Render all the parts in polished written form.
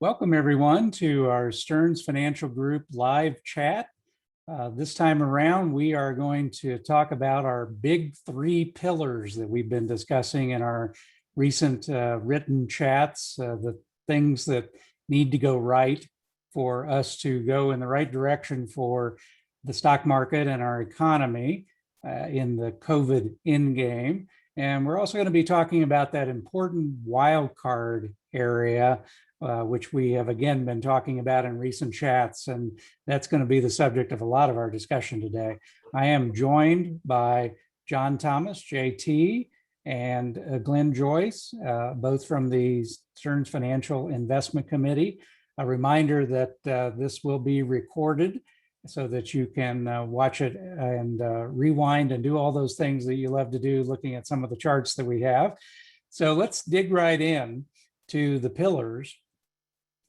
Welcome everyone to our Stearns Financial Group live chat. This time around, we are going to talk about our big three pillars that we've been discussing in our recent written chats, the things that need to go right for us to go in the right direction for the stock market and our economy in the COVID endgame. And we're also going to be talking about that important wild card area, which we have again been talking about in recent chats, and that's going to be the subject of a lot of our discussion today. I am joined by John Thomas, JT, and Glenn Joyce, both from the Stearns Financial Investment Committee. A reminder that this will be recorded so that you can watch it and rewind and do all those things that you love to do, looking at some of the charts that we have. So let's dig right in to the pillars.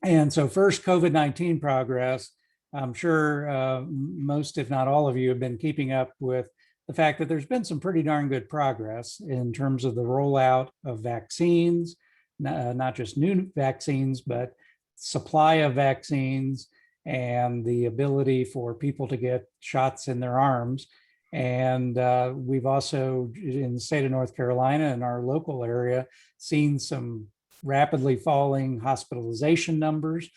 And so first, COVID-19 progress. I'm sure most, if not all of you, have been keeping up with the fact that there's been some pretty darn good progress in terms of the rollout of vaccines, not just new vaccines, but supply of vaccines and the ability for people to get shots in their arms. And we've also, in the state of North Carolina and our local area, seen some rapidly falling hospitalization numbers,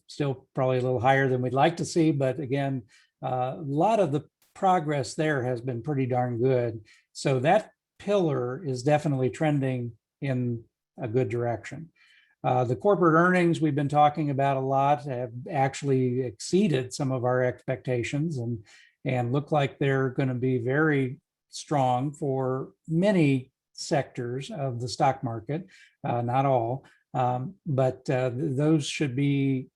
still probably a little higher than we'd like to see. But again, a lot of the progress there has been pretty darn good. So that pillar is definitely trending in a good direction. The corporate earnings we've been talking about a lot have actually exceeded some of our expectations and look like they're going to be very strong for many sectors of the stock market, not all, but those should be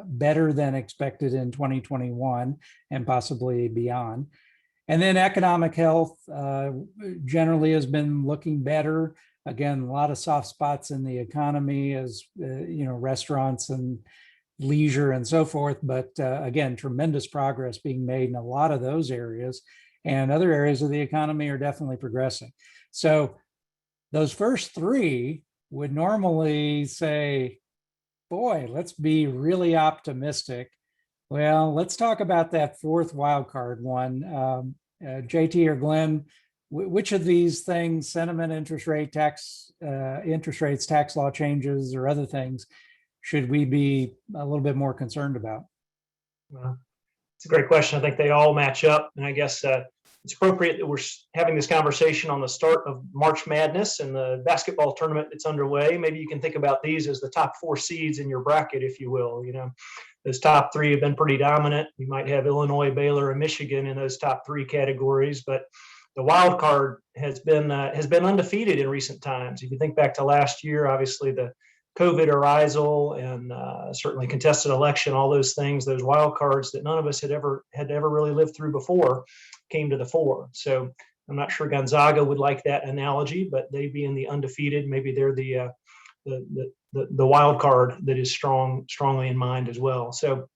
better than expected in 2021 and possibly beyond. And then economic health generally has been looking better. Again, a lot of soft spots in the economy as restaurants and leisure and so forth. But again, tremendous progress being made in a lot of those areas, and other areas of the economy are definitely progressing. So those first three would normally say, boy, let's be really optimistic. Well, let's talk about that fourth wildcard one. JT or Glenn, which of these things, sentiment, interest rates, tax law changes, or other things, should we be a little bit more concerned about? Well, it's a great question. I think they all match up. And I guess it's appropriate that we're having this conversation on the start of March Madness and the basketball tournament that's underway. Maybe you can think about these as the top four seeds in your bracket, if you will. Those top three have been pretty dominant. You might have Illinois, Baylor, and Michigan in those top three categories, but the wild card has been undefeated in recent times. If you think back to last year, obviously the COVID arrival and certainly contested election, all those things, those wild cards that none of us had ever really lived through before, came to the fore. So I'm not sure Gonzaga would like that analogy, but they being the undefeated, maybe they're the wild card that is strongly in mind as well. So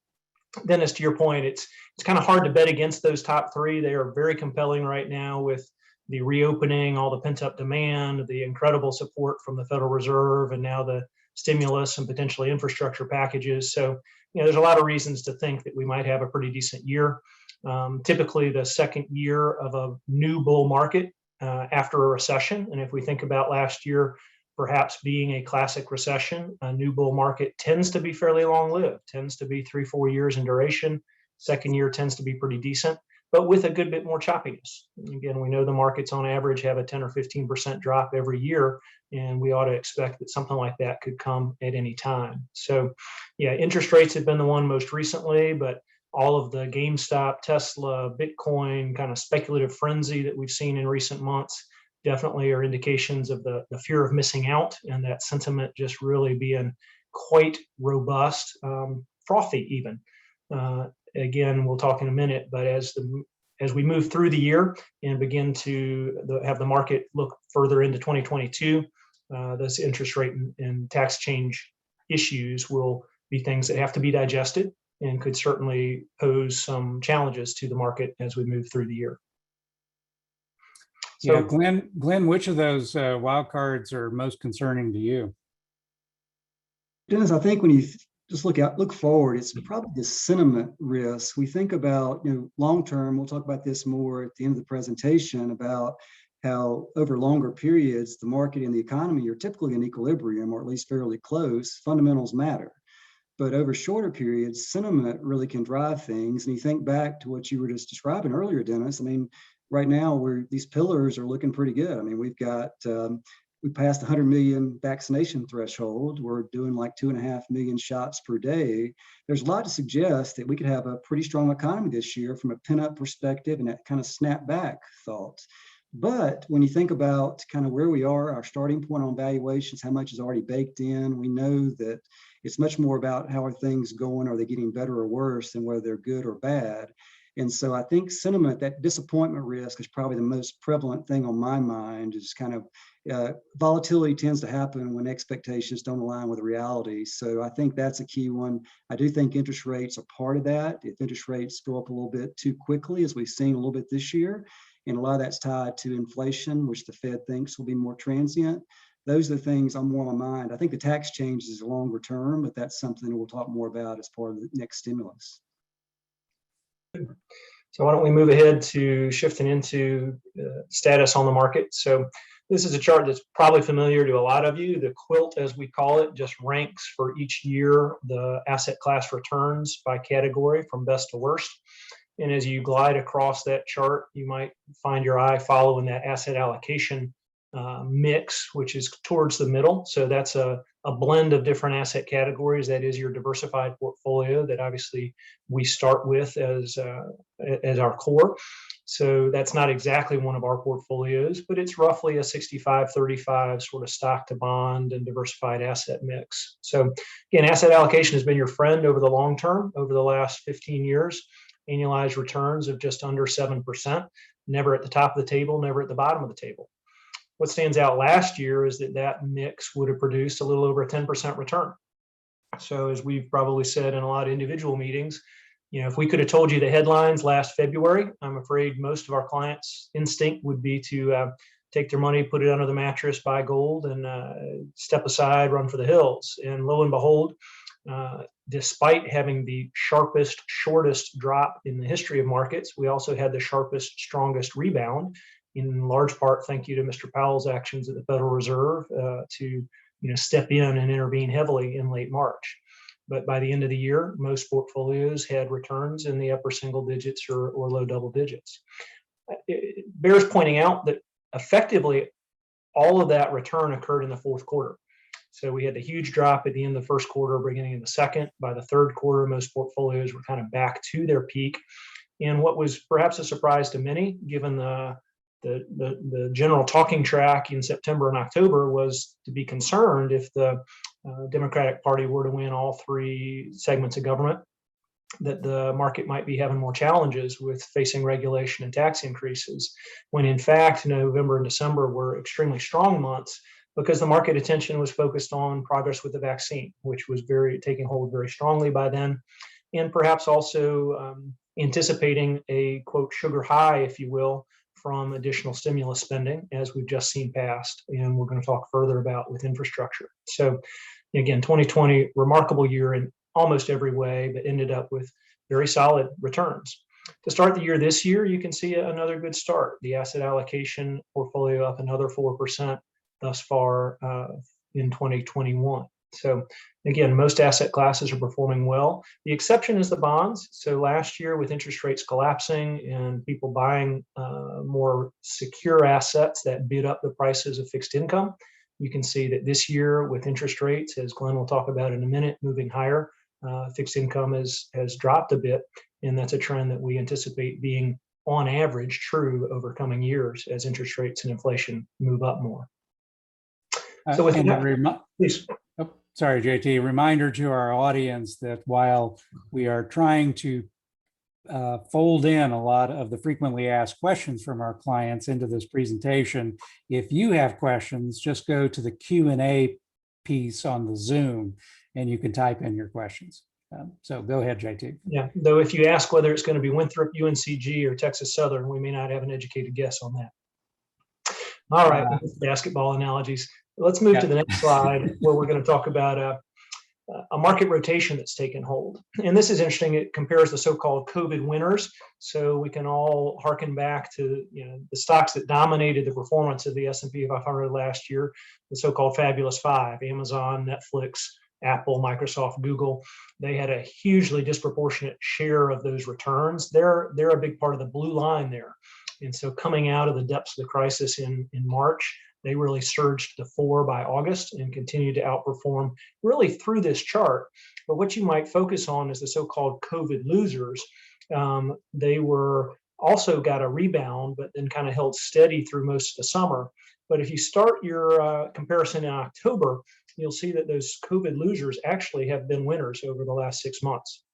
then, as to your point, it's kind of hard to bet against those top three. They are very compelling right now with the reopening, all the pent-up demand, the incredible support from the Federal Reserve, and now the stimulus and potentially infrastructure packages. So, there's a lot of reasons to think that we might have a pretty decent year. Typically, the second year of a new bull market after a recession. And if we think about last year, perhaps being a classic recession, a new bull market tends to be fairly long-lived, tends to be 3-4 years in duration. Second year tends to be pretty decent, but with a good bit more choppiness. Again, we know the markets on average have a 10 or 15% drop every year, and we ought to expect that something like that could come at any time. So, interest rates have been the one most recently, but all of the GameStop, Tesla, Bitcoin kind of speculative frenzy that we've seen in recent months definitely are indications of the fear of missing out, and that sentiment just really being quite robust, frothy even. Again, we'll talk in a minute, but as we move through the year and begin to have the market look further into 2022, those interest rate and tax change issues will be things that have to be digested and could certainly pose some challenges to the market as we move through the year. So, Glenn, which of those wild cards are most concerning to you? Dennis, I think when you just look forward, it's probably the sentiment risk. We think about, long term. We'll talk about this more at the end of the presentation about how over longer periods, the market and the economy are typically in equilibrium, or at least fairly close. Fundamentals matter. But over shorter periods, sentiment really can drive things. And you think back to what you were just describing earlier, Dennis. I mean, right now, these pillars are looking pretty good. I mean, we passed the 100 million vaccination threshold. We're doing like 2.5 million shots per day. There's a lot to suggest that we could have a pretty strong economy this year from a pent-up perspective and that kind of snap-back thought. But when you think about kind of where we are, our starting point on valuations, how much is already baked in, we know that it's much more about how are things going, are they getting better or worse, than whether they're good or bad. And so I think sentiment, that disappointment risk, is probably the most prevalent thing on my mind. Is kind of volatility tends to happen when expectations don't align with reality. So I think that's a key one. I do think interest rates are part of that. If interest rates go up a little bit too quickly, as we've seen a little bit this year, and a lot of that's tied to inflation, which the Fed thinks will be more transient. Those are the things on more on my mind. I think the tax change is longer term, but that's something we'll talk more about as part of the next stimulus. So why don't we move ahead to shifting into status on the market. So this is a chart that's probably familiar to a lot of you. The quilt, as we call it, just ranks for each year the asset class returns by category from best to worst. And as you glide across that chart, you might find your eye following that asset allocation mix, which is towards the middle. So that's a blend of different asset categories. That is your diversified portfolio that obviously we start with as our core. So that's not exactly one of our portfolios, but it's roughly a 65-35 sort of stock to bond and diversified asset mix. So again, asset allocation has been your friend over the long term. Over the last 15 years, annualized returns of just under 7%, never at the top of the table, never at the bottom of the table. What stands out last year is that mix would have produced a little over a 10% return. So as we've probably said in a lot of individual meetings, if we could have told you the headlines last February, I'm afraid most of our clients' instinct would be to take their money, put it under the mattress, buy gold, and step aside, run for the hills. And lo and behold, despite having the sharpest, shortest drop in the history of markets, we also had the sharpest, strongest rebound, in large part thank you to Mr. Powell's actions at the Federal Reserve to step in and intervene heavily in late March. But by the end of the year, most portfolios had returns in the upper single digits or low double digits. It bears pointing out that effectively all of that return occurred in the fourth quarter. So we had a huge drop at the end of the first quarter, beginning in the second. By the third quarter, most portfolios were kind of back to their peak. And what was perhaps a surprise to many, given the general talking track in September and October, was to be concerned if the Democratic Party were to win all three segments of government, that the market might be having more challenges with facing regulation and tax increases, when in fact November and December were extremely strong months because the market attention was focused on progress with the vaccine, which was taking hold very strongly by then, and perhaps also anticipating a, quote, sugar high, if you will, from additional stimulus spending, as we've just seen passed, and we're going to talk further about with infrastructure. So again, 2020, remarkable year in almost every way, but ended up with very solid returns. To start the year this year, you can see another good start. The asset allocation portfolio up another 4% thus far in 2021. So again, most asset classes are performing well. The exception is the bonds. So last year, with interest rates collapsing and people buying more secure assets that bid up the prices of fixed income, you can see that this year, with interest rates, as Glenn will talk about in a minute, moving higher, fixed income has dropped a bit. And that's a trend that we anticipate being, on average, true over coming years as interest rates and inflation move up more. So with that, please. Oh, sorry, JT. Reminder to our audience that while we are trying to fold in a lot of the frequently asked questions from our clients into this presentation, if you have questions, just go to the Q&A piece on the Zoom and you can type in your questions. So go ahead, JT. Yeah, though if you ask whether it's going to be Winthrop, UNCG, or Texas Southern, we may not have an educated guess on that. All right, basketball analogies. Let's move to the next slide, where we're going to talk about a market rotation that's taken hold. And this is interesting. It compares the so-called COVID winners. So we can all harken back to the stocks that dominated the performance of the S&P 500 last year, the so-called Fabulous Five: Amazon, Netflix, Apple, Microsoft, Google. They had a hugely disproportionate share of those returns. They're a big part of the blue line there. And so coming out of the depths of the crisis in March, they really surged to 4 by August and continued to outperform really through this chart. But what you might focus on is the so-called COVID losers. They were also got a rebound, but then kind of held steady through most of the summer. But if you start your comparison in October, you'll see that those COVID losers actually have been winners over the last 6 months,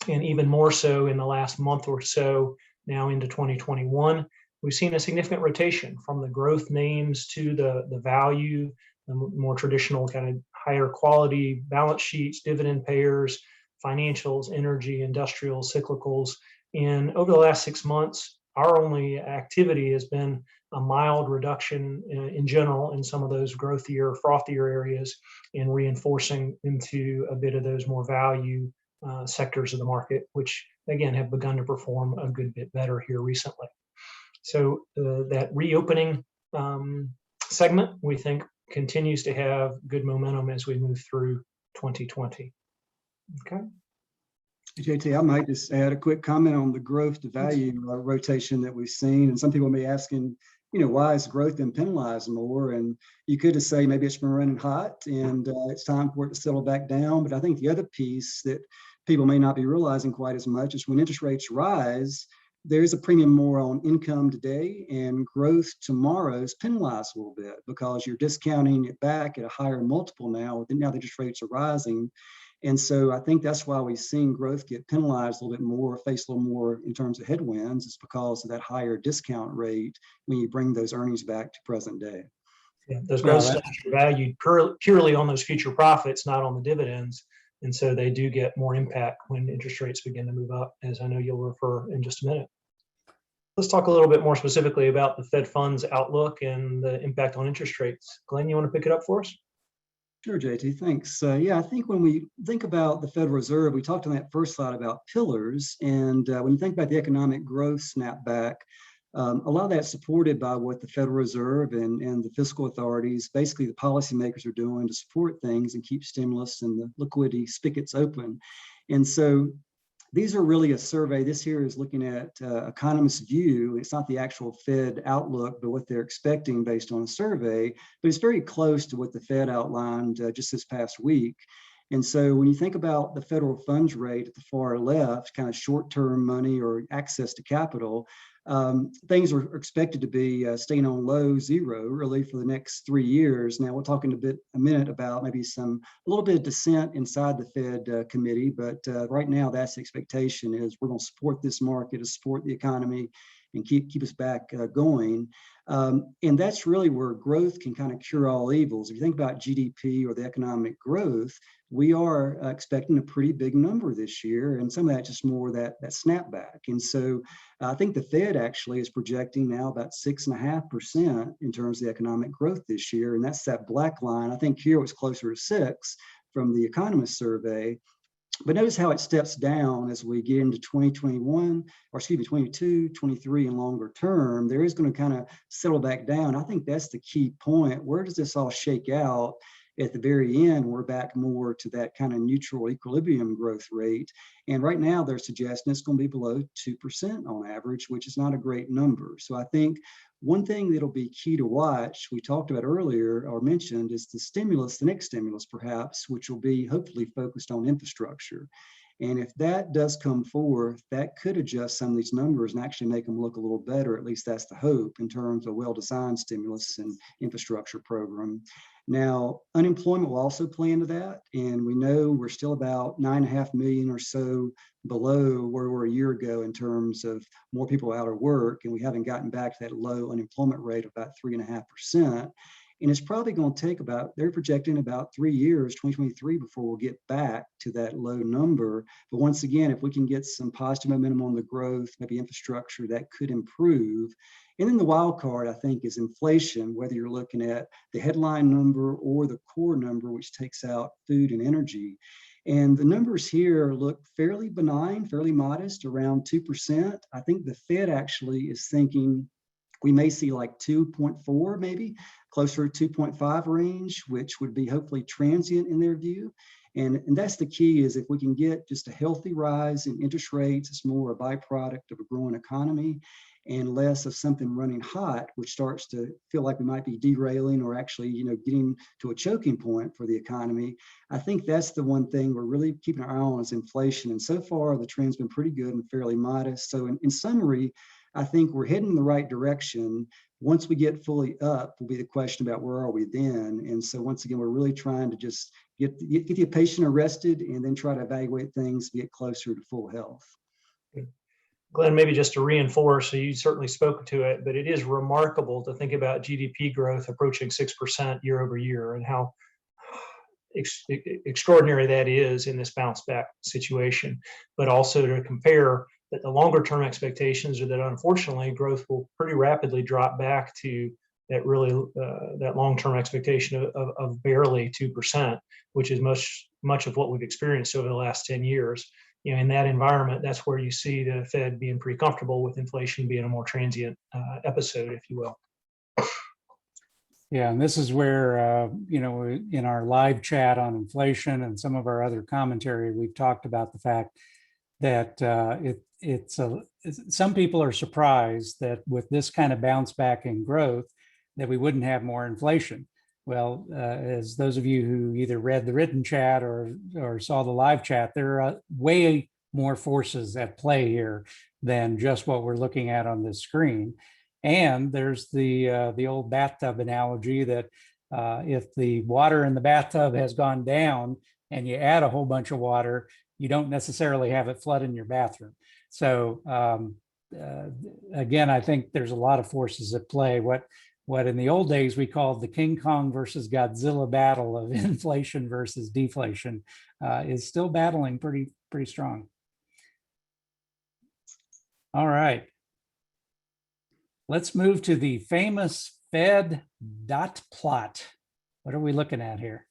and even more so in the last month or so now into 2021. We've seen a significant rotation from the growth names to the value, the more traditional kind of higher quality balance sheets, dividend payers, financials, energy, industrial, cyclicals. And over the last 6 months, our only activity has been a mild reduction in general in some of those growthier, frothier areas, and reinforcing into a bit of those more value sectors of the market, which again have begun to perform a good bit better here recently. So that reopening segment, we think, continues to have good momentum as we move through 2020. Okay. JT, I might just add a quick comment on the growth to value rotation that we've seen. And some people may be asking, why is growth been penalized more? And you could just say maybe it's been running hot and it's time for it to settle back down. But I think the other piece that people may not be realizing quite as much is when interest rates rise, there's a premium more on income today, and growth tomorrow is penalized a little bit because you're discounting it back at a higher multiple now the interest rates are rising. And so I think that's why we've seen growth get penalized a little bit more, face a little more in terms of headwinds. It's because of that higher discount rate when you bring those earnings back to present day. Yeah, those growth stocks are valued purely on those future profits, not on the dividends. And so they do get more impact when interest rates begin to move up, as I know you'll refer in just a minute. Let's talk a little bit more specifically about the Fed funds outlook and the impact on interest rates. Glenn, you want to pick it up for us? Sure, JT, thanks. Yeah, I think when we think about the Federal Reserve, we talked on that first slide about pillars. And when you think about the economic growth snapback, a lot of that's supported by what the Federal Reserve and the fiscal authorities, basically the policymakers, are doing to support things and keep stimulus and the liquidity spigots open. And so these are really a survey. This here is looking at economists' view. It's not the actual Fed outlook, but what they're expecting based on a survey. But it's very close to what the Fed outlined just this past week. And so when you think about the federal funds rate at the far left, kind of short-term money or access to capital, things are expected to be staying on low zero really for the next 3 years. Now we'll talk in a minute about maybe a little bit of dissent inside the Fed committee, but right now that's the expectation is we're going to support this market, to support the economy, and keep us back going. And that's really where growth can kind of cure all evils. If you think about GDP or the economic growth, we are expecting a pretty big number this year, and some of that's just more that snapback. And so I think the Fed actually is projecting now about 6.5% in terms of the economic growth this year, and that's that black line. I think here it was closer to 6 from the Economist survey. But notice how it steps down as we get into 2021, or excuse me, 22, 23, and longer term. There is going to kind of settle back down. I think that's the key point. Where does this all shake out? At the very end, we're back more to that kind of neutral equilibrium growth rate. And right now, they're suggesting it's going to be below 2% on average, which is not a great number. So I think one thing that'll be key to watch, we talked about earlier or mentioned, is the next stimulus perhaps, which will be hopefully focused on infrastructure. And if that does come forth, that could adjust some of these numbers and actually make them look a little better. At least that's the hope in terms of well-designed stimulus and infrastructure program. Now, unemployment will also play into that. And we know we're still about 9.5 million or so below where we were a year ago in terms of more people out of work. And we haven't gotten back to that low unemployment rate of about 3.5%. And it's probably going to take they're projecting about 3 years, 2023, before we'll get back to that low number. But once again, if we can get some positive momentum on the growth, maybe infrastructure, that could improve. And then the wild card, I think, is inflation, whether you're looking at the headline number or the core number, which takes out food and energy. And the numbers here look fairly benign, fairly modest, around 2%. I think the Fed actually is thinking we may see like 2.4, maybe closer to 2.5 range, which would be hopefully transient in their view. And that's the key, is if we can get just a healthy rise in interest rates, it's more a byproduct of a growing economy and less of something running hot, which starts to feel like we might be derailing or actually, getting to a choking point for the economy. I think that's the one thing we're really keeping our eye on, is inflation. And so far, the trend's been pretty good and fairly modest. So in summary, I think we're heading in the right direction. Once we get fully up, will be the question about where are we then. And so once again, we're really trying to just get the patient arrested and then try to evaluate things, get closer to full health. Glenn, maybe just to reinforce, so you certainly spoke to it, but it is remarkable to think about GDP growth approaching 6% year over year, and how extraordinary that is in this bounce back situation. But also to compare that the longer term expectations are that unfortunately growth will pretty rapidly drop back to that that long-term expectation of barely 2%, which is much of what we've experienced over the last 10 years. In that environment, that's where you see the Fed being pretty comfortable with inflation being a more transient episode, if you will. Yeah, and this is where, in our live chat on inflation and some of our other commentary, we've talked about the fact that some people are surprised that with this kind of bounce back in growth, that we wouldn't have more inflation. Well, as those of you who either read the written chat or saw the live chat, there are way more forces at play here than just what we're looking at on this screen. And there's the old bathtub analogy that if the water in the bathtub has gone down and you add a whole bunch of water, you don't necessarily have it flood in your bathroom. So again, I think there's a lot of forces at play. What in the old days we called the King Kong versus Godzilla battle of inflation versus deflation is still battling pretty strong. All right. Let's move to the famous Fed dot plot. What are we looking at here?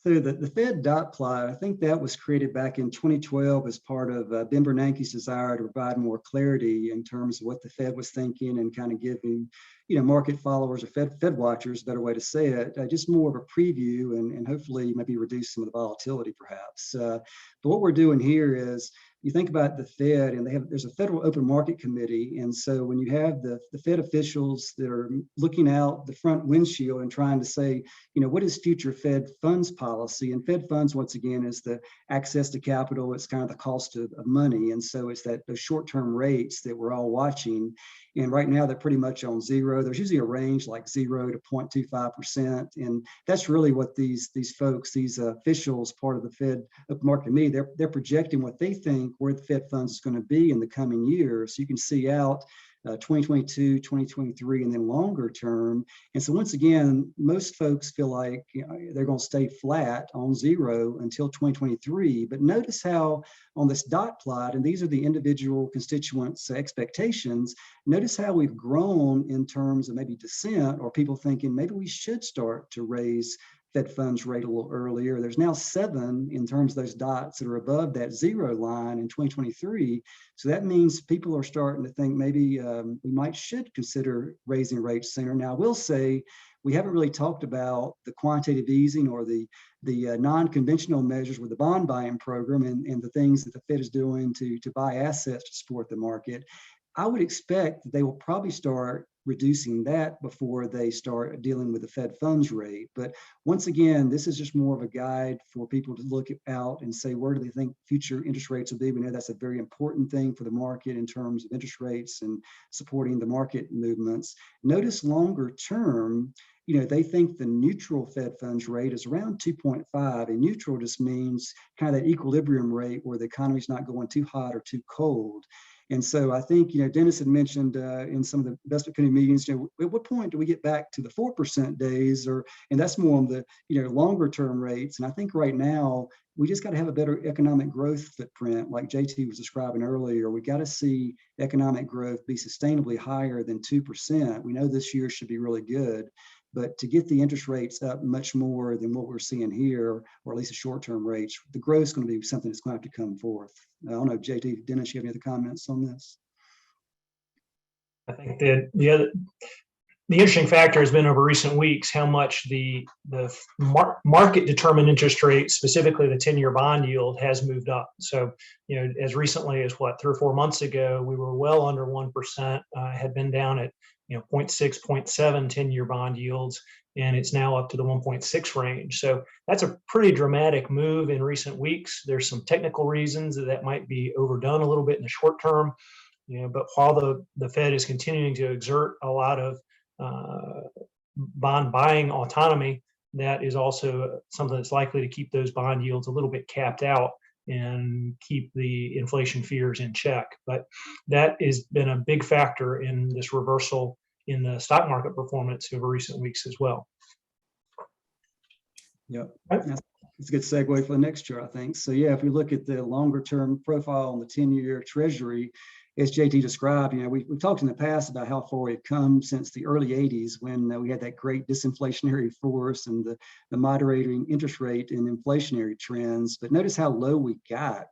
So the Fed dot plot, I think that was created back in 2012 as part of Ben Bernanke's desire to provide more clarity in terms of what the Fed was thinking and kind of giving, market followers or Fed watchers, a better way to say it, just more of a preview and hopefully maybe reduce some of the volatility perhaps. But what we're doing here is, you think about the Fed, and there's a Federal Open Market Committee. And so when you have the Fed officials that are looking out the front windshield and trying to say, what is future Fed funds policy? And Fed funds, once again, is the access to capital. It's kind of the cost of money. And so it's those short-term rates that we're all watching. And right now they're pretty much on zero. There's usually a range like 0 to 0.25%. And that's really what these folks, these officials, part of the Fed Open Market Committee, they're projecting what they think where the Fed funds is going to be in the coming years. So you can see out 2022, 2023, and then longer term. And so once again, most folks feel like they're going to stay flat on zero until 2023. But notice how on this dot plot, and these are the individual constituents' expectations, notice how we've grown in terms of maybe dissent or people thinking maybe we should start to raise Fed funds rate a little earlier. There's now 7 in terms of those dots that are above that 0 line in 2023. So that means people are starting to think maybe we should consider raising rates sooner. Now, I will say we haven't really talked about the quantitative easing or the non-conventional measures with the bond buying program and the things that the Fed is doing to buy assets to support the market. I would expect that they will probably start reducing that before they start dealing with the Fed funds rate. But once again, this is just more of a guide for people to look out and say, where do they think future interest rates will be? We know that's a very important thing for the market in terms of interest rates and supporting the market movements. Notice longer term, they think the neutral Fed funds rate is around 2.5, and neutral just means kind of that equilibrium rate where the economy's not going too hot or too cold. And so I think, Dennis had mentioned in some of the investment committee meetings, at what point do we get back to the 4% days, and that's more on the, longer term rates. And I think right now we just got to have a better economic growth footprint, like JT was describing earlier. We got to see economic growth be sustainably higher than 2%. We know this year should be really good, but to get the interest rates up much more than what we're seeing here, or at least the short-term rates, the growth is going to be something that's going to have to come forth. I don't know, JT, Dennis, you have any other comments on this? I think that the interesting factor has been over recent weeks how much the market determined interest rate, specifically the 10-year bond yield, has moved up. So, as recently as 3 or 4 months ago, we were well under 1%, had been down at 0.6, 0.7 10-year bond yields, and it's now up to the 1.6 range. So that's a pretty dramatic move in recent weeks. There's some technical reasons that might be overdone a little bit in the short term, but while the Fed is continuing to exert a lot of bond buying autonomy, that is also something that's likely to keep those bond yields a little bit capped out and keep the inflation fears in check. But that has been a big factor in this reversal in the stock market performance over recent weeks as well. Yep. It's a good segue for the next year, I think. So yeah, if we look at the longer term profile on the 10-year Treasury, as JT described, we've talked in the past about how far we've come since the early 80s when we had that great disinflationary force and the moderating interest rate and inflationary trends. But notice how low we got.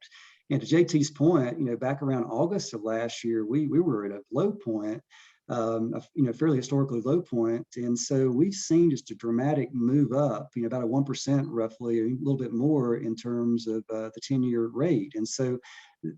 And to JT's point, back around August of last year, we were at a low point, a fairly historically low point. And so we've seen just a dramatic move up, about a 1% roughly, a little bit more in terms of the 10-year rate. And so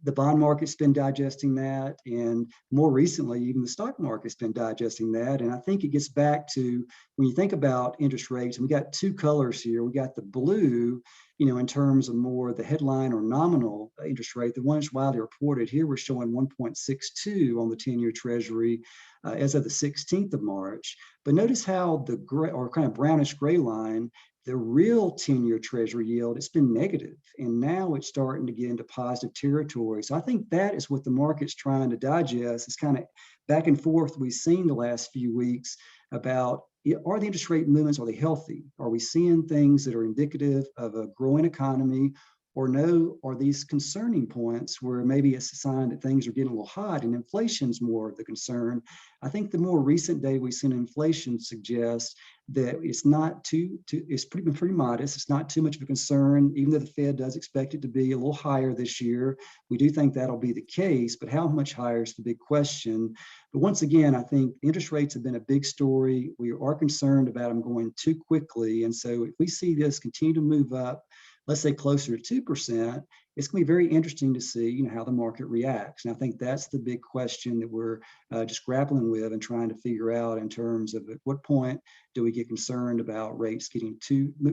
the bond market's been digesting that, and more recently, even the stock market's been digesting that. And I think it gets back to when you think about interest rates, and we got two colors here. We got the blue, in terms of more the headline or nominal interest rate, the one that's widely reported. Here we're showing 1.62 on the 10-year Treasury as of the 16th of March. But notice how the gray, or kind of brownish gray line, the real 10-year Treasury yield, it's been negative, and now it's starting to get into positive territory. So I think that is what the market's trying to digest. It's kind of back and forth we've seen the last few weeks about, are the interest rate movements, are they healthy? Are we seeing things that are indicative of a growing economy? Or no, are these concerning points where maybe it's a sign that things are getting a little hot and inflation's more of the concern? I think the more recent data we've seen inflation suggests that it's not it's pretty modest. It's not too much of a concern, even though the Fed does expect it to be a little higher this year. We do think that'll be the case, but how much higher is the big question. But once again, I think interest rates have been a big story. We are concerned about them going too quickly. And so if we see this continue to move up, let's say closer to 2%, it's going to be very interesting to see, how the market reacts. And I think that's the big question that we're just grappling with and trying to figure out in terms of at what point do we get concerned about rates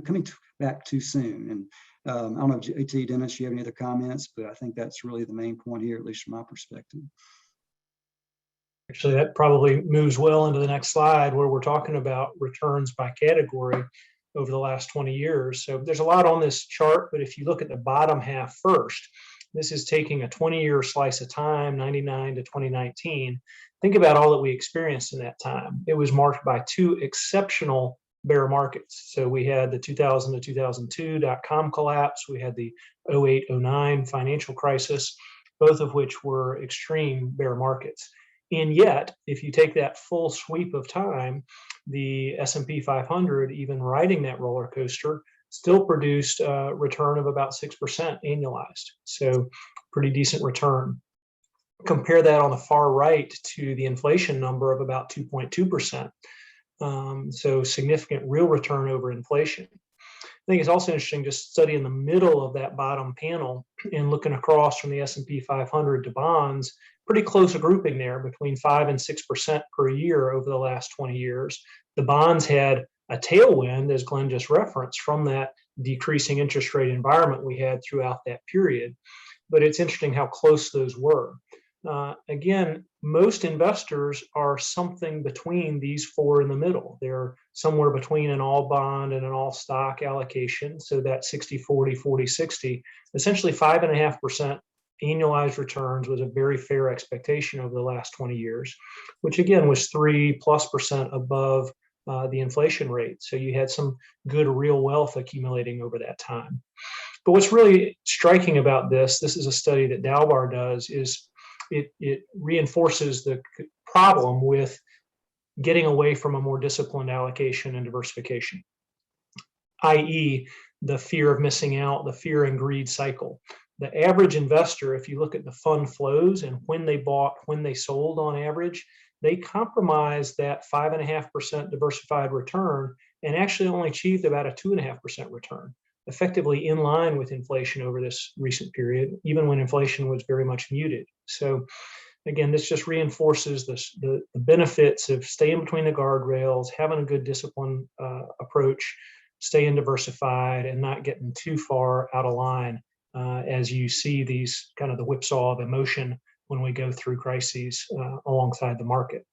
coming back too soon. And I don't know, JT, Dennis, you have any other comments, but I think that's really the main point here, at least from my perspective. Actually, that probably moves well into the next slide where we're talking about returns by category over the last 20 years. So there's a lot on this chart, but if you look at the bottom half first, this is taking a 20-year slice of time, 99 to 2019. Think about all that we experienced in that time. It was marked by two exceptional bear markets. So we had the 2000 to 2002 dot-com collapse. We had the 08-09 financial crisis, both of which were extreme bear markets. And yet, if you take that full sweep of time, the S&P 500, even riding that roller coaster, still produced a return of about 6% annualized. So pretty decent return. Compare that on the far right to the inflation number of about 2.2%. So significant real return over inflation. I think it's also interesting just studying the middle of that bottom panel and looking across from the S&P 500 to bonds, pretty close a grouping there between 5 and 6% per year over the last 20 years. The bonds had a tailwind, as Glenn just referenced, from that decreasing interest rate environment we had throughout that period. But it's interesting how close those were. Again, most investors are something between these four in the middle. They're somewhere between an all bond and an all stock allocation. So that 60-40, 40-60, essentially 5.5% annualized returns was a very fair expectation over the last 20 years, which again was 3+% above the inflation rate. So you had some good real wealth accumulating over that time. But what's really striking about this is a study that Dalbar does, is it reinforces the problem with getting away from a more disciplined allocation and diversification, i.e. the fear of missing out, the fear and greed cycle. The average investor, if you look at the fund flows and when they bought, when they sold on average, they compromised that 5.5% diversified return and actually only achieved about a 2.5% return, effectively in line with inflation over this recent period, even when inflation was very much muted. So again, this just reinforces the benefits of staying between the guardrails, having a good discipline approach, staying diversified, and not getting too far out of line as you see these kind of the whipsaw of emotion when we go through crises alongside the market.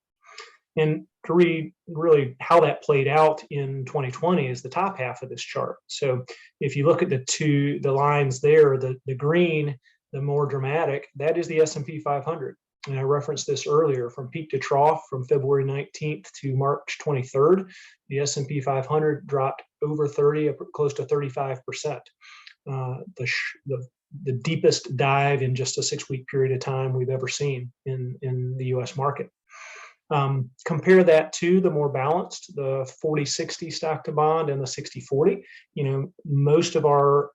And to read really how that played out in 2020 is the top half of this chart. So if you look at the lines there, the green, the more dramatic, that is the S&P 500. And I referenced this earlier, from peak to trough, from February 19th to March 23rd, the S&P 500 dropped over 30, close to 35%. The deepest dive in just a 6-week period of time we've ever seen in the US market. Compare that to the more balanced, the 40-60 stock to bond and the 60-40. Most of our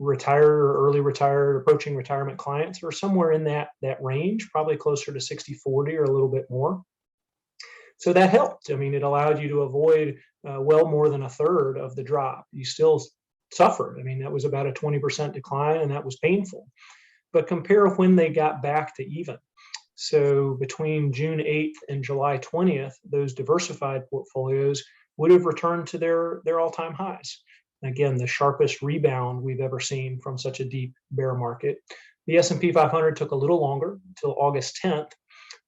retired or early retired, approaching retirement clients are somewhere in that range, probably closer to 60-40 or a little bit more. So that helped. I mean, it allowed you to avoid well more than a third of the drop. You still suffered. I mean, that was about a 20% decline, and that was painful. But compare when they got back to even. So between June 8th and July 20th, those diversified portfolios would have returned to their all-time highs. Again, the sharpest rebound we've ever seen from such a deep bear market. The S&P 500 took a little longer, until August 10th,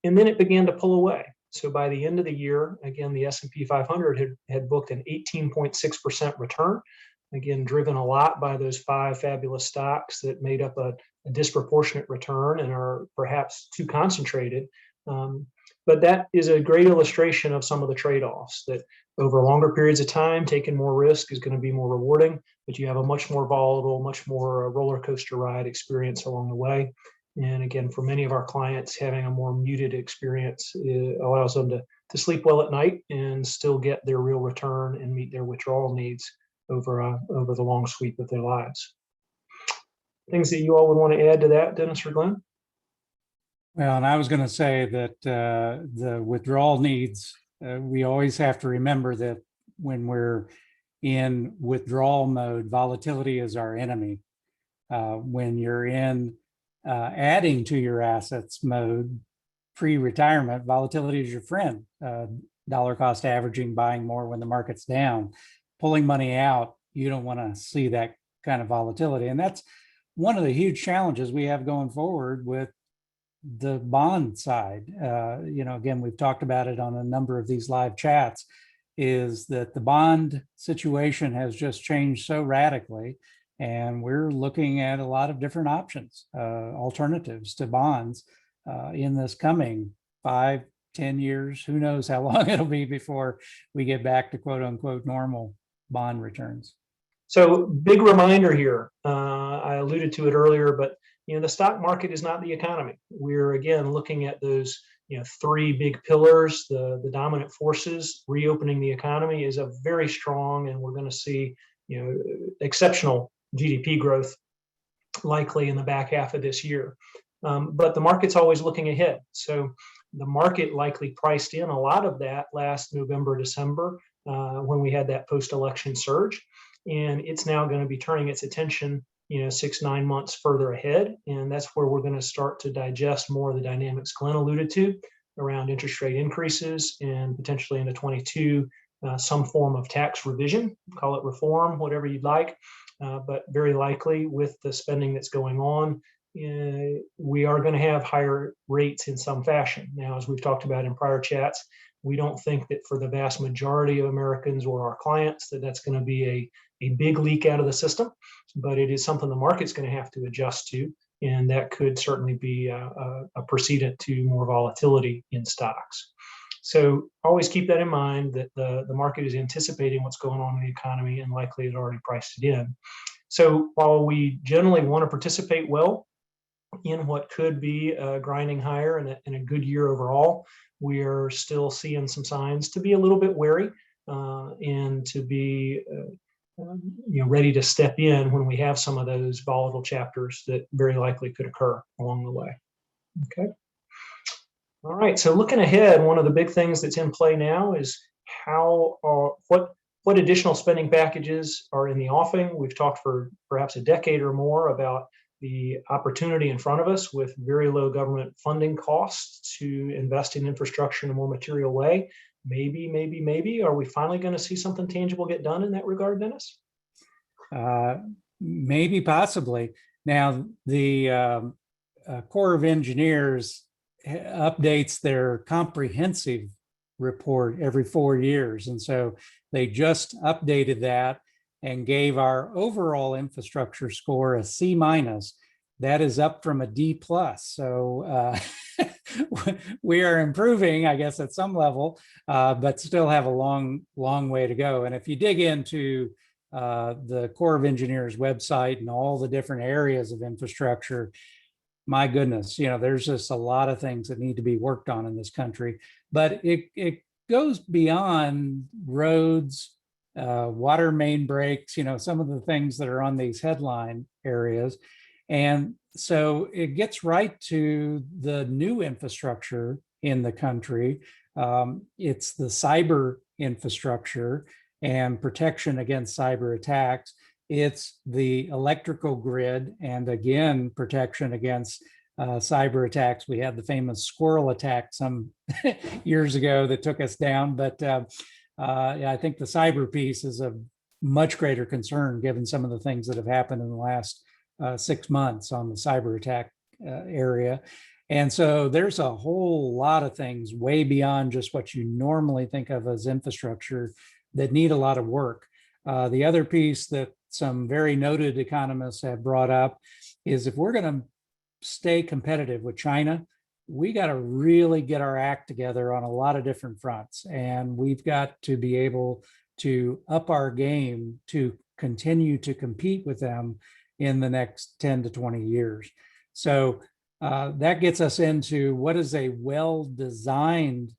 and then it began to pull away. So by the end of the year, again, the S&P 500 had booked an 18.6% return, again, driven a lot by those 5 fabulous stocks that made up a disproportionate return and are perhaps too concentrated. But that is a great illustration of some of the trade-offs, that over longer periods of time, taking more risk is going to be more rewarding, but you have a much more volatile, much more roller coaster ride experience along the way. And again, for many of our clients, having a more muted experience allows them to sleep well at night and still get their real return and meet their withdrawal needs over the long sweep of their lives. Things that you all would want to add to that, Dennis or Glenn? Well, and I was going to say that the withdrawal needs, we always have to remember that when we're in withdrawal mode, volatility is our enemy. When you're in adding to your assets mode, pre-retirement, volatility is your friend. Dollar cost averaging, buying more when the market's down, pulling money out, you don't want to see that kind of volatility. And that's one of the huge challenges we have going forward with the bond side. Again, we've talked about it on a number of these live chats, is that the bond situation has just changed so radically. And we're looking at a lot of different options, alternatives to bonds in this coming 5-10 years. Who knows how long it'll be before we get back to quote unquote normal bond returns. So big reminder here, I alluded to it earlier, but the stock market is not the economy. We're again looking at those 3 big pillars, the dominant forces. Reopening the economy is a very strong, and we're going to see exceptional GDP growth likely in the back half of this year. But the market's always looking ahead. So the market likely priced in a lot of that last November, December, when we had that post-election surge. And it's now going to be turning its attention 6-9 months further ahead. And that's where we're going to start to digest more of the dynamics Glenn alluded to around interest rate increases, and potentially into 22, some form of tax revision, call it reform, whatever you'd like. But very likely with the spending that's going on, we are going to have higher rates in some fashion. Now, as we've talked about in prior chats, we don't think that for the vast majority of Americans or our clients that's going to be a big leak out of the system, but it is something the market's going to have to adjust to. and that could certainly be a precedent to more volatility in stocks. So always keep that in mind, that the market is anticipating what's going on in the economy and likely has already priced it in. So while we generally want to participate well in what could be grinding higher and a good year overall, we are still seeing some signs to be a little bit wary and to be ready to step in when we have some of those volatile chapters that very likely could occur along the way. Okay. All right. So looking ahead, one of the big things that's in play now is what additional spending packages are in the offing. We've talked for perhaps a decade or more about the opportunity in front of us with very low government funding costs to invest in infrastructure in a more material way. Maybe, are we finally going to see something tangible get done in that regard, Dennis? Maybe, possibly. Now, the Corps of Engineers updates their comprehensive report every 4 years. And so they just updated that and gave our overall infrastructure score a C-. That is up from a D+. So we are improving, I guess, at some level, but still have a long way to go. And if you dig into the Corps of Engineers website and all the different areas of infrastructure, my goodness, there's just a lot of things that need to be worked on in this country. But it goes beyond roads, water main breaks, some of the things that are on these headline areas. And so it gets right to the new infrastructure in the country. It's the cyber infrastructure and protection against cyber attacks. It's the electrical grid, and again, protection against cyber attacks. We had the famous squirrel attack some years ago that took us down, but I think the cyber piece is a much greater concern given some of the things that have happened in the last 6 months on the cyber attack area. And so there's a whole lot of things way beyond just what you normally think of as infrastructure that need a lot of work. The other piece that some very noted economists have brought up is if we're going to stay competitive with China, we got to really get our act together on a lot of different fronts. And we've got to be able to up our game to continue to compete with them in the next 10 to 20 years. So that gets us into what is a well-designed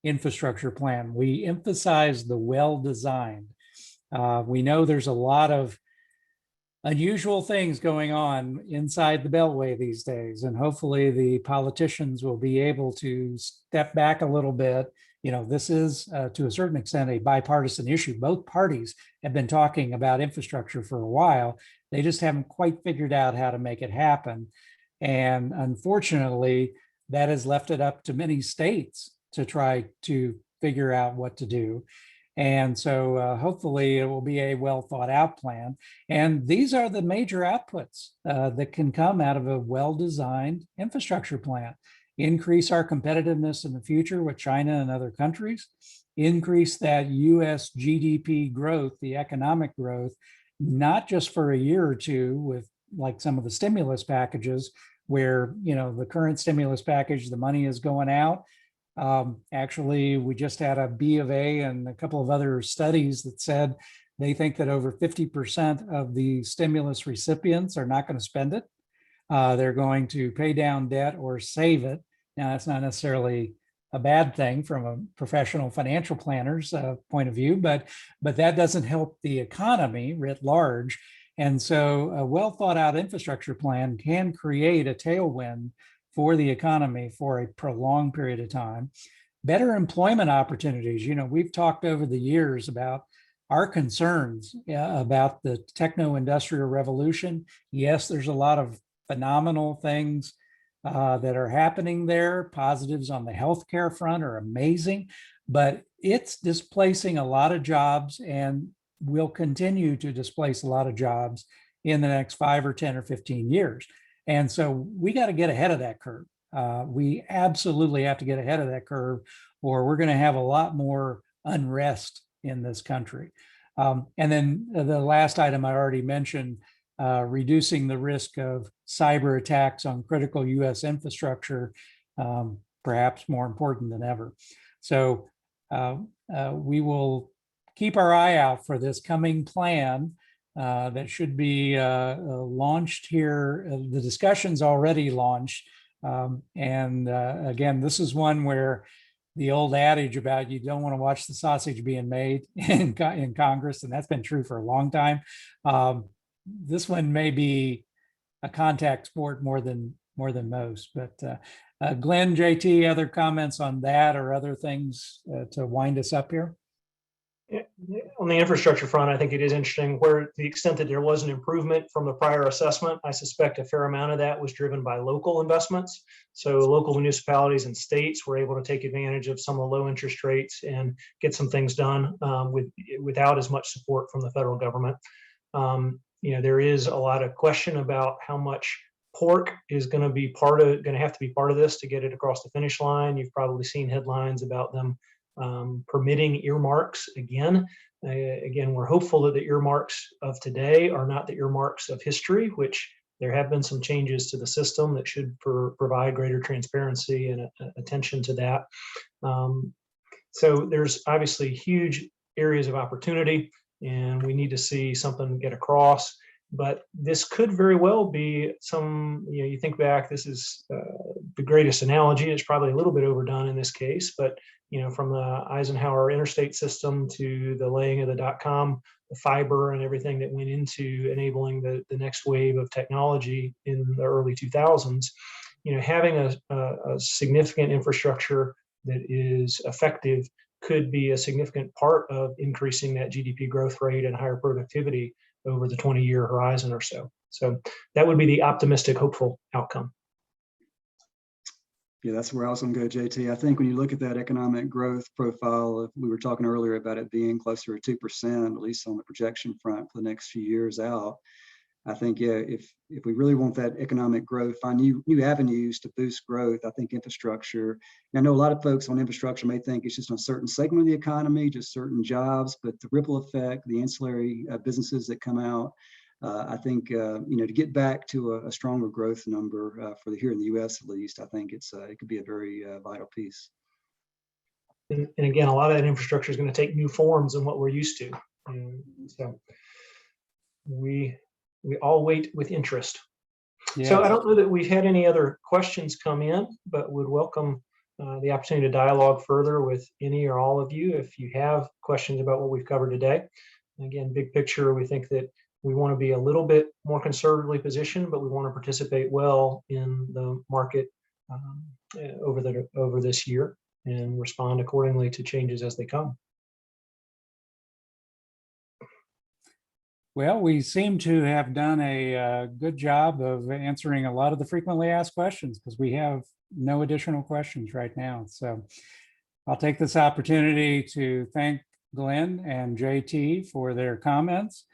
infrastructure plan. We emphasize the well-designed. We know there's a lot of unusual things going on inside the Beltway these days, and hopefully the politicians will be able to step back a little bit. This is to a certain extent a bipartisan issue. Both parties have been talking about infrastructure for a while. They just haven't quite figured out how to make it happen. And unfortunately, that has left it up to many states to try to figure out what to do. And so hopefully it will be a well thought out plan. And these are the major outputs that can come out of a well-designed infrastructure plan. Increase our competitiveness in the future with China and other countries, increase that US GDP growth, the economic growth, not just for a year or two with like some of the stimulus packages where, the current stimulus package, the money is going out. Actually, we just had a B of A and a couple of other studies that said they think that over 50% of the stimulus recipients are not going to spend it. They're going to pay down debt or save it. Now, that's not necessarily a bad thing from a professional financial planner's point of view, but that doesn't help the economy writ large. And so a well thought out infrastructure plan can create a tailwind for the economy for a prolonged period of time. Better employment opportunities. We've talked over the years about our concerns about the techno-industrial revolution. Yes, there's a lot of phenomenal things that are happening there. Positives on the healthcare front are amazing, but it's displacing a lot of jobs and will continue to displace a lot of jobs in the next 5 or 10 or 15 years. And so we got to get ahead of that curve. We absolutely have to get ahead of that curve, or we're going to have a lot more unrest in this country. And then the last item I already mentioned, reducing the risk of cyber attacks on critical U.S. infrastructure, perhaps more important than ever. So we will keep our eye out for this coming plan that should be launched here. The discussion's already launched. Again, this is one where the old adage about you don't want to watch the sausage being made in Congress, and that's been true for a long time. This one may be a contact sport more than most. But Glenn, JT, other comments on that or other things to wind us up here? On the infrastructure front, I think it is interesting where to the extent that there was an improvement from the prior assessment, I suspect a fair amount of that was driven by local investments. So local municipalities and states were able to take advantage of some of the low interest rates and get some things done without as much support from the federal government. There is a lot of question about how much pork is going to have to be part of this to get it across the finish line. You've probably seen headlines about them permitting earmarks again. Again, we're hopeful that the earmarks of today are not the earmarks of history, which there have been some changes to the system that should provide greater transparency and attention to that. So there's obviously huge areas of opportunity, and we need to see something get across. But this could very well be you think back, this is the greatest analogy. It's probably a little bit overdone in this case, but from the Eisenhower interstate system to the laying of the .com, the fiber and everything that went into enabling the next wave of technology in the early 2000s, having a significant infrastructure that is effective could be a significant part of increasing that GDP growth rate and higher productivity over the 20-year horizon or so. So that would be the optimistic, hopeful outcome. Yeah, that's where I was going to go, JT. I think when you look at that economic growth profile, we were talking earlier about it being closer to 2%, at least on the projection front for the next few years out. I think, yeah, if we really want that economic growth, find new avenues to boost growth, I think infrastructure. I know a lot of folks on infrastructure may think it's just on a certain segment of the economy, just certain jobs, but the ripple effect, the ancillary businesses that come out, I think, to get back to a stronger growth number for here in the U.S. at least, I think it could be a very vital piece. And again, a lot of that infrastructure is going to take new forms than what we're used to. And so we all wait with interest. Yes. So I don't know that we've had any other questions come in, but would welcome the opportunity to dialogue further with any or all of you if you have questions about what we've covered today. Again, big picture, we think that we want to be a little bit more conservatively positioned, but we want to participate well in the market over this year and respond accordingly to changes as they come. Well, we seem to have done a good job of answering a lot of the frequently asked questions because we have no additional questions right now. So I'll take this opportunity to thank Glenn and JT for their comments.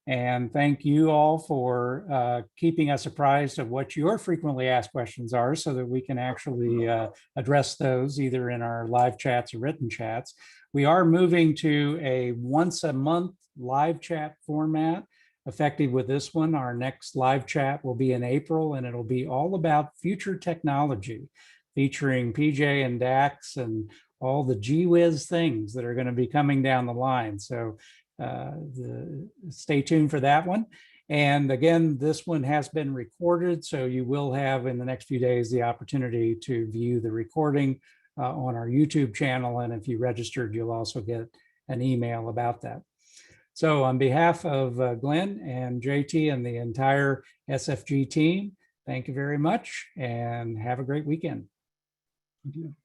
And thank you all for keeping us apprised of what your frequently asked questions are so that we can actually address those either in our live chats or written chats. We are moving to a once a month live chat format effective with this one. Our next live chat will be in April, and it'll be all about future technology, featuring PJ and Dax and all the gee whiz things that are going to be coming down the line. So stay tuned for that one. And again, this one has been recorded, so you will have in the next few days the opportunity to view the recording on our YouTube channel. And if you registered, you'll also get an email about that. So on behalf of Glenn and JT and the entire SFG team, thank you very much and have a great weekend. Thank you.